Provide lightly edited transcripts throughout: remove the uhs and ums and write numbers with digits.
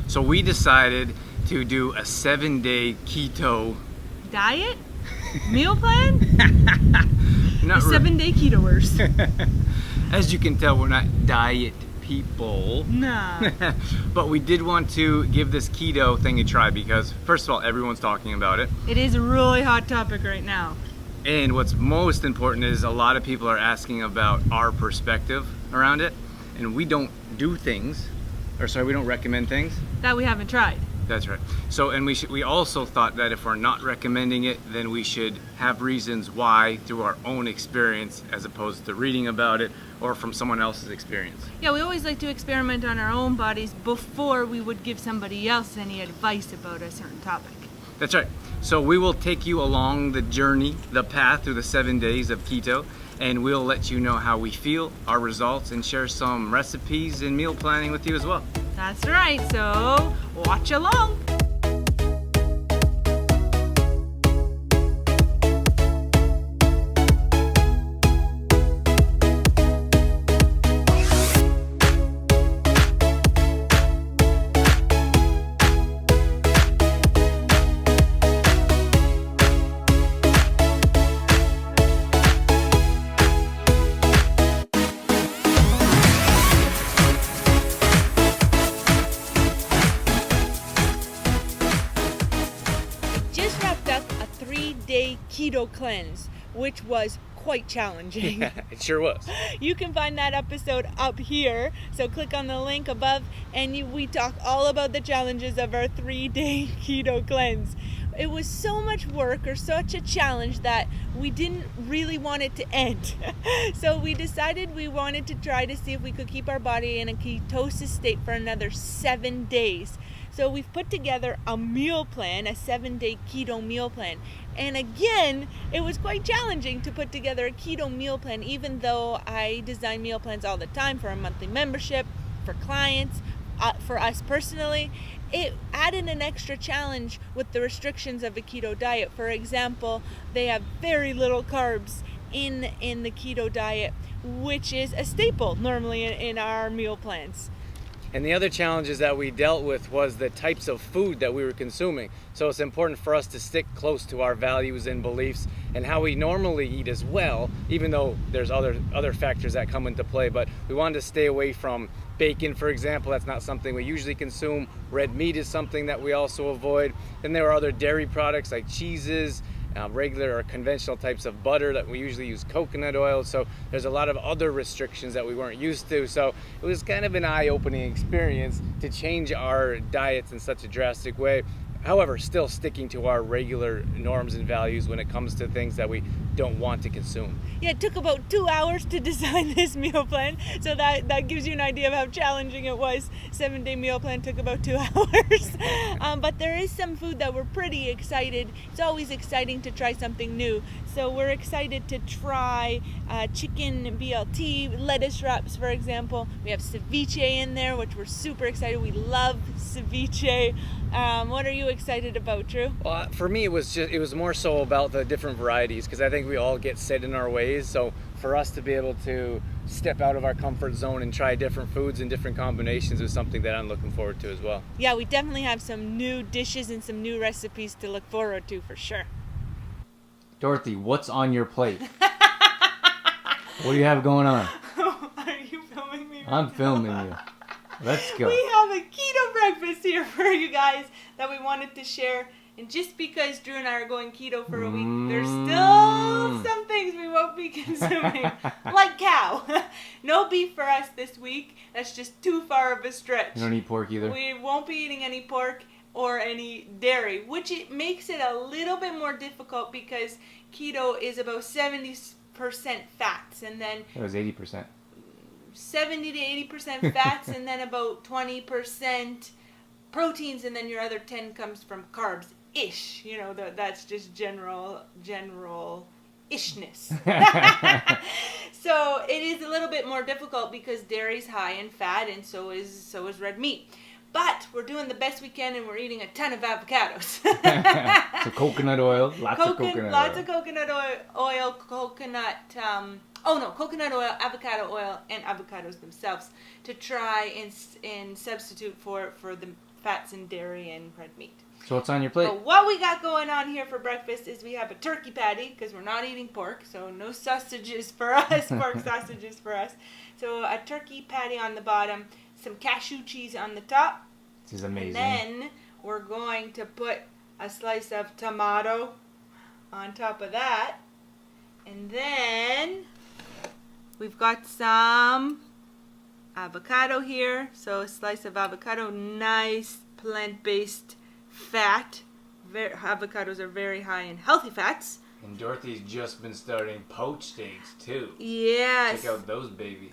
So we decided to do a 7-day keto diet meal plan. Not The 7-day ketoers. As you can tell, we're not diet people. Nah. But we did want to give this keto thing a try because, first of all, everyone's talking about it. It is a really hot topic right now. And what's most important is a lot of people are asking about our perspective around it. And we don't do things, we don't recommend things. That we haven't tried. That's right. So, and we also thought that if we're not recommending it, then we should have reasons why through our own experience as opposed to reading about it or from someone else's experience. Yeah, we always like to experiment on our own bodies before we would give somebody else any advice about a certain topic. That's right. So we will take you along the journey, the path through the 7 days of keto, and we'll let you know how we feel, our results, and share some recipes and meal planning with you as well. That's right, so watch along. Keto cleanse, which was quite challenging. Yeah, it sure was. You can find that episode up here, so click on the link above and we talk all about the challenges of our 3-day keto cleanse. It was so much work or such a challenge that we didn't really want it to end. So we decided we wanted to try to see if we could keep our body in a ketosis state for another 7 days. So we've put together a meal plan, a 7-day keto meal plan. And again, it was quite challenging to put together a keto meal plan, even though I design meal plans all the time for a monthly membership, for clients, for us personally. It added an extra challenge with the restrictions of a keto diet. For example, they have very little carbs in the keto diet, which is a staple normally in our meal plans. And the other challenges that we dealt with was the types of food that we were consuming. So it's important for us to stick close to our values and beliefs and how we normally eat as well, even though there's other factors that come into play. But we wanted to stay away from bacon, for example. That's not something we usually consume. Red meat is something that we also avoid. Then there are other dairy products like cheeses, regular or conventional types of butter that we usually use coconut oil. So there's a lot of other restrictions that we weren't used to. So it was kind of an eye-opening experience to change our diets in such a drastic way. However, still sticking to our regular norms and values when it comes to things that we don't want to consume. Yeah, it took about 2 hours to design this meal plan, so that gives you an idea of how challenging it was. 7-day meal plan took about 2 hours. But there is some food that we're pretty excited. It's always exciting to try something new. So we're excited to try chicken BLT, lettuce wraps, for example. We have ceviche in there, which we're super excited. We love ceviche. What are you excited about, Drew? Well, for me, it was more so about the different varieties, because I think we all get set in our ways. So for us to be able to step out of our comfort zone and try different foods and different combinations is something that I'm looking forward to as well. Yeah, we definitely have some new dishes and some new recipes to look forward to for sure. Dorothy, what's on your plate? What do you have going on? Are you filming me? I'm filming you. Let's go. We have a keto breakfast here for you guys that we wanted to share. And just because Drew and I are going keto for a week, there's still some things we won't be consuming, like cow. No beef for us this week. That's just too far of a stretch. You don't eat pork either? We won't be eating any pork or any dairy, which it makes it a little bit more difficult because keto is about 70% fats, and then It was 80%. 70 to 80% fats, and then about 20% proteins, and then your other 10 comes from carbs. Ish, that's just general ishness. So it is a little bit more difficult because dairy's high in fat, and so is red meat. But we're doing the best we can, and we're eating a ton of avocados. So coconut oil, lots of coconut oil, coconut coconut oil, avocado oil, and avocados themselves to try and substitute for the fats in dairy and red meat. So what's on your plate? But what we got going on here for breakfast is we have a turkey patty, because we're not eating pork, so no sausages for us, pork sausages for us. So a turkey patty on the bottom, some cashew cheese on the top. This is amazing. And then we're going to put a slice of tomato on top of that. And then we've got some avocado here. So a slice of avocado, nice plant-based fat. Avocados are very high in healthy fats. And Dorothy's just been starting poached eggs too. Yes. Check out those babies.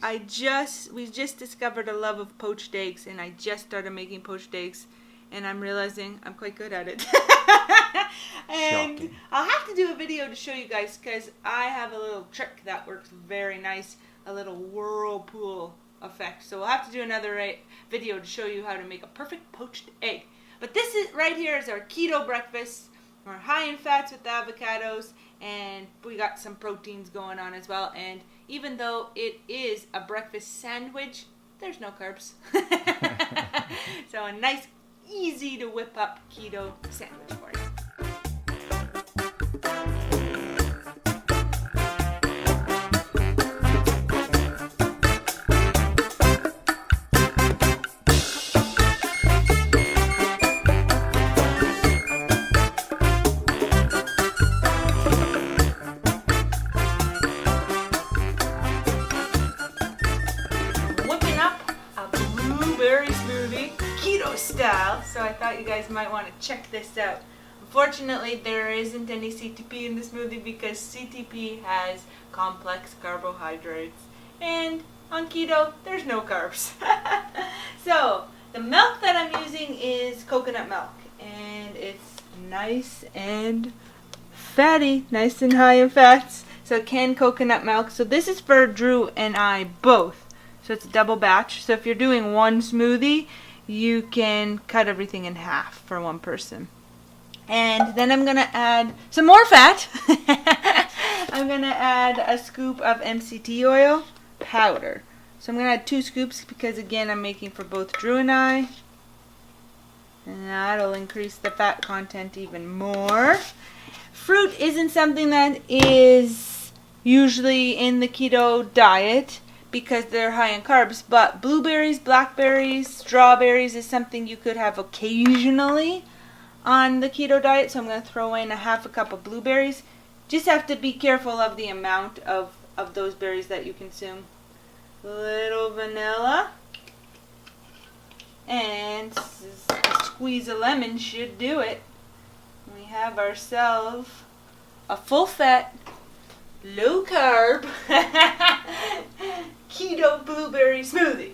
We just discovered a love of poached eggs, and I just started making poached eggs, and I'm realizing I'm quite good at it. And shocking. I'll have to do a video to show you guys, because I have a little trick that works very nice, a little whirlpool effect. So we'll have to do another video to show you how to make a perfect poached egg. But this is right here is our keto breakfast. We're high in fats with the avocados, and we got some proteins going on as well. And even though it is a breakfast sandwich, there's no carbs. So a nice, easy to whip up keto sandwich for you. Style, so I thought you guys might want to check this out. Unfortunately, there isn't any CTP in the smoothie because CTP has complex carbohydrates, and on keto, there's no carbs. So, the milk that I'm using is coconut milk, and it's nice and fatty, nice and high in fats. So, canned coconut milk. So, this is for Drew and I both. So, it's a double batch. So, if you're doing one smoothie, you can cut everything in half for one person. And then I'm going to add some more fat. I'm going to add a scoop of MCT oil powder. So I'm going to add 2 scoops because, again, I'm making for both Drew and I. And that'll increase the fat content even more. Fruit isn't something that is usually in the keto diet because they're high in carbs, but blueberries, blackberries, strawberries is something you could have occasionally on the keto diet. So I'm going to throw in a half a cup of blueberries. Just have to be careful of the amount of those berries that you consume. Little vanilla. And a squeeze of lemon should do it. We have ourselves a full fat, low carb keto blueberry smoothie.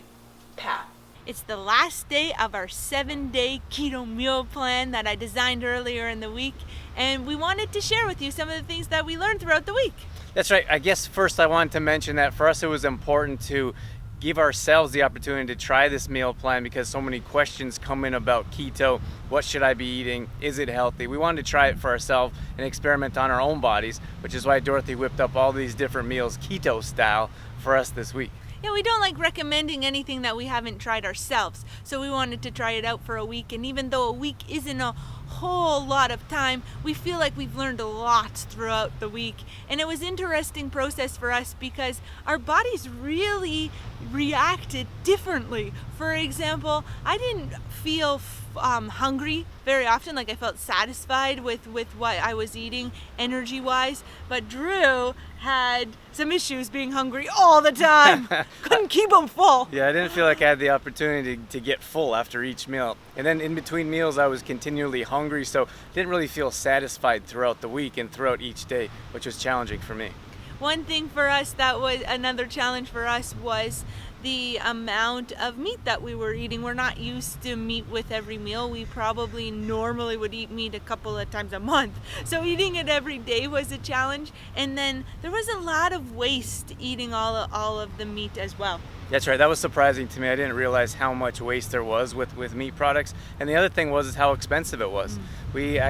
Pow. It's the last day of our 7-day keto meal plan that I designed earlier in the week, and we wanted to share with you some of the things that we learned throughout the week. That's right. I guess first I wanted to mention that for us it was important to give ourselves the opportunity to try this meal plan because so many questions come in about keto. What should I be eating? Is it healthy? We wanted to try it for ourselves and experiment on our own bodies, which is why Dorothy whipped up all these different meals keto style for us this week. Yeah, we don't like recommending anything that we haven't tried ourselves, so we wanted to try it out for a week, and even though a week isn't a whole lot of time, we feel like we've learned a lot throughout the week. And it was an interesting process for us because our bodies really reacted differently. For example, I didn't feel hungry very often, like I felt satisfied with what I was eating energy wise, but Drew had some issues being hungry all the time. Couldn't keep him full. Yeah, I didn't feel like I had the opportunity to get full after each meal. And then in between meals, I was continually hungry, so didn't really feel satisfied throughout the week and throughout each day, which was challenging for me. One thing for us that was another challenge for us was the amount of meat that we were eating. We're not used to meat with every meal. We probably normally would eat meat a couple of times a month. So eating it every day was a challenge. And then there was a lot of waste eating all of the meat as well. That's right. That was surprising to me. I didn't realize how much waste there was with meat products. And the other thing was how expensive it was. We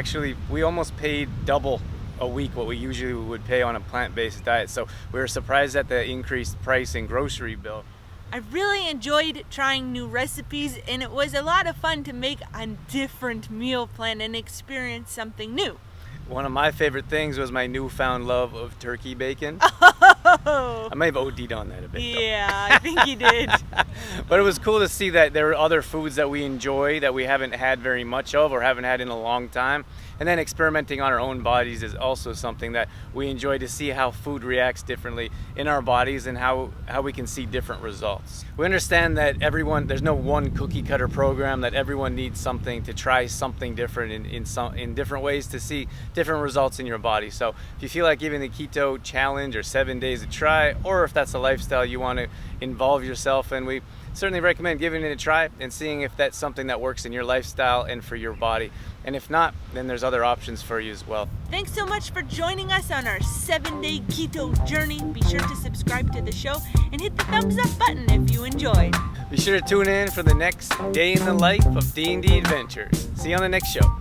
almost paid double a week what we usually would pay on a plant-based diet. So we were surprised at the increased price and grocery bill. I really enjoyed trying new recipes, and it was a lot of fun to make a different meal plan and experience something new. One of my favorite things was my newfound love of turkey bacon. Oh, I may have OD'd on that a bit, though. yeah, I think you did. But it was cool to see that there were other foods that we enjoy that we haven't had very much of or haven't had in a long time. And then experimenting on our own bodies is also something that we enjoy, to see how food reacts differently in our bodies and how we can see different results. We understand that there's no one cookie cutter program, that everyone needs something to try something different in different ways to see different results in your body. So if you feel like giving the keto challenge or 7 days a try, or if that's a lifestyle you want to involve yourself in, we certainly recommend giving it a try and seeing if that's something that works in your lifestyle and for your body. And if not, then there's other options for you as well. Thanks so much for joining us on our 7-day keto journey. Be sure to subscribe to the show and hit the thumbs up button if you enjoyed. Be sure to tune in for the next day in the life of D&D Adventures. See you on the next show.